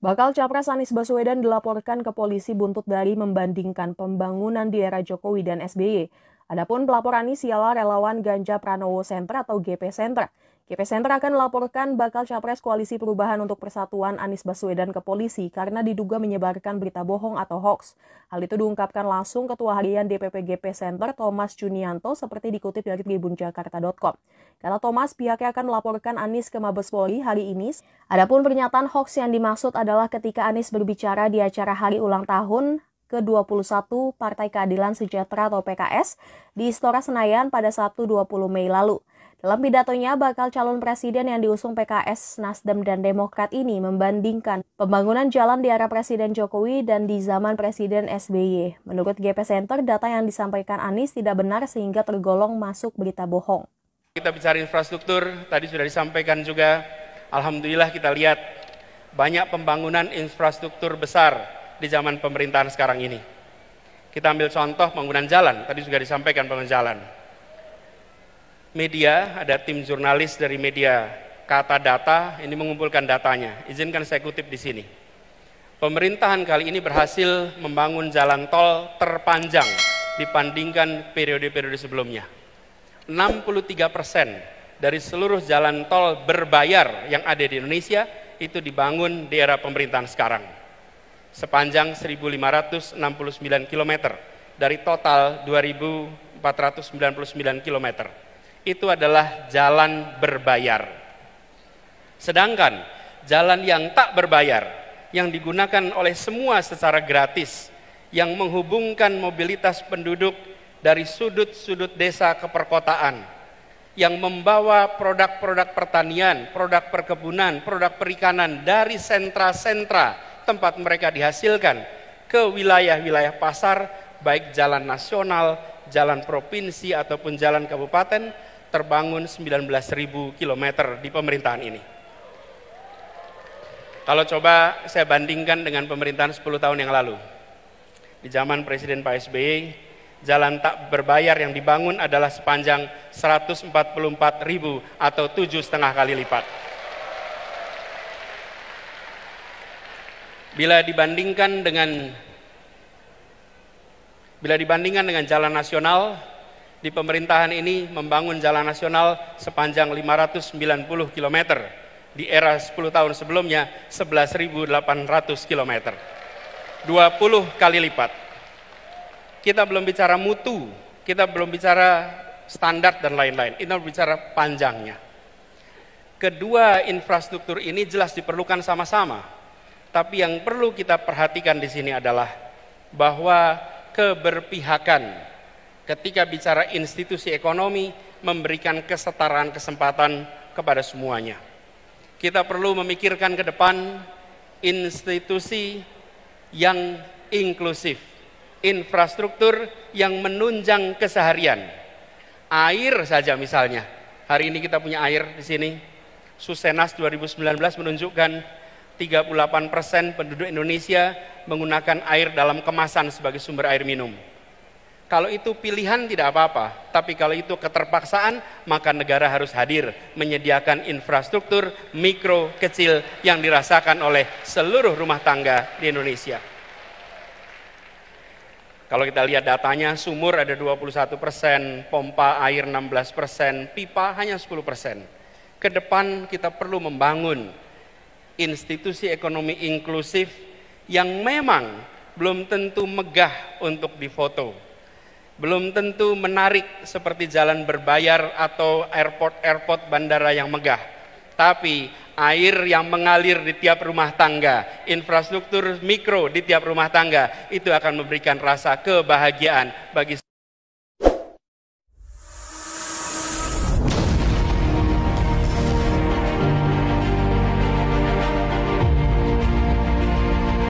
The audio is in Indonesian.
Bakal Capres Anies Baswedan dilaporkan ke polisi buntut dari membandingkan pembangunan di era Jokowi dan SBY. Adapun pelapor Anies ialah relawan Ganja Pranowo Center atau GP Center. GP Center akan melaporkan bakal Capres Koalisi Perubahan untuk Persatuan Anies Baswedan ke polisi karena diduga menyebarkan berita bohong atau hoax. Hal itu diungkapkan langsung Ketua Harian DPP GP Center Thomas Junianto seperti dikutip dari tribunjakarta.com. Kata Thomas, pihaknya akan melaporkan Anies ke Mabes Polri hari ini. Adapun pernyataan hoax yang dimaksud adalah ketika Anies berbicara di acara hari ulang tahun ke-21 Partai Keadilan Sejahtera atau PKS di Istora Senayan pada Sabtu 20 Mei lalu. Dalam pidatonya, bakal calon presiden yang diusung PKS, Nasdem, dan Demokrat ini membandingkan pembangunan jalan di era Presiden Jokowi dan di zaman Presiden SBY. Menurut GP Center, data yang disampaikan Anies tidak benar sehingga tergolong masuk berita bohong. Kita bicara infrastruktur, tadi sudah disampaikan juga, alhamdulillah kita lihat banyak pembangunan infrastruktur besar di zaman pemerintahan sekarang ini. Kita ambil contoh pembangunan jalan, tadi juga disampaikan pembangunan jalan. Media, ada tim jurnalis dari media Kata Data, ini mengumpulkan datanya. Izinkan saya kutip di sini. Pemerintahan kali ini berhasil membangun jalan tol terpanjang dibandingkan periode-periode sebelumnya. 63% dari seluruh jalan tol berbayar yang ada di Indonesia itu dibangun di era pemerintahan sekarang. Sepanjang 1.569 km dari total 2.499 km. Itu adalah jalan berbayar. Sedangkan jalan yang tak berbayar, yang digunakan oleh semua secara gratis, yang menghubungkan mobilitas penduduk dari sudut-sudut desa ke perkotaan, yang membawa produk-produk pertanian, produk perkebunan, produk perikanan dari sentra-sentra tempat mereka dihasilkan ke wilayah-wilayah pasar, baik jalan nasional, jalan provinsi ataupun jalan kabupaten, terbangun 19.000 km di pemerintahan ini. Kalau coba saya bandingkan dengan pemerintahan 10 tahun yang lalu. Di zaman Presiden Pak SBY, jalan tak berbayar yang dibangun adalah sepanjang 144.000 atau 7,5 kali lipat. Bila dibandingkan dengan jalan nasional, di pemerintahan ini membangun jalan nasional sepanjang 590 km. Di era 10 tahun sebelumnya 11.800 km. 20 kali lipat. Kita belum bicara mutu, kita belum bicara standar dan lain-lain. Kita bicara panjangnya. Kedua infrastruktur ini jelas diperlukan sama-sama. Tapi yang perlu kita perhatikan di sini adalah bahwa keberpihakan ketika bicara institusi ekonomi memberikan kesetaraan kesempatan kepada semuanya. Kita perlu memikirkan ke depan institusi yang inklusif, infrastruktur yang menunjang keseharian. Air saja misalnya. Hari ini kita punya air di sini. Susenas 2019 menunjukkan 38% penduduk Indonesia menggunakan air dalam kemasan sebagai sumber air minum. Kalau itu pilihan tidak apa-apa, tapi kalau itu keterpaksaan, maka negara harus hadir menyediakan infrastruktur mikro kecil yang dirasakan oleh seluruh rumah tangga di Indonesia. Kalau kita lihat datanya, sumur ada 21%, pompa air 16%, pipa hanya 10%. Ke depan kita perlu membangun institusi ekonomi inklusif yang memang belum tentu megah untuk difoto. Belum tentu menarik seperti jalan berbayar atau airport bandara yang megah. Tapi air yang mengalir di tiap rumah tangga, infrastruktur mikro di tiap rumah tangga, itu akan memberikan rasa kebahagiaan bagi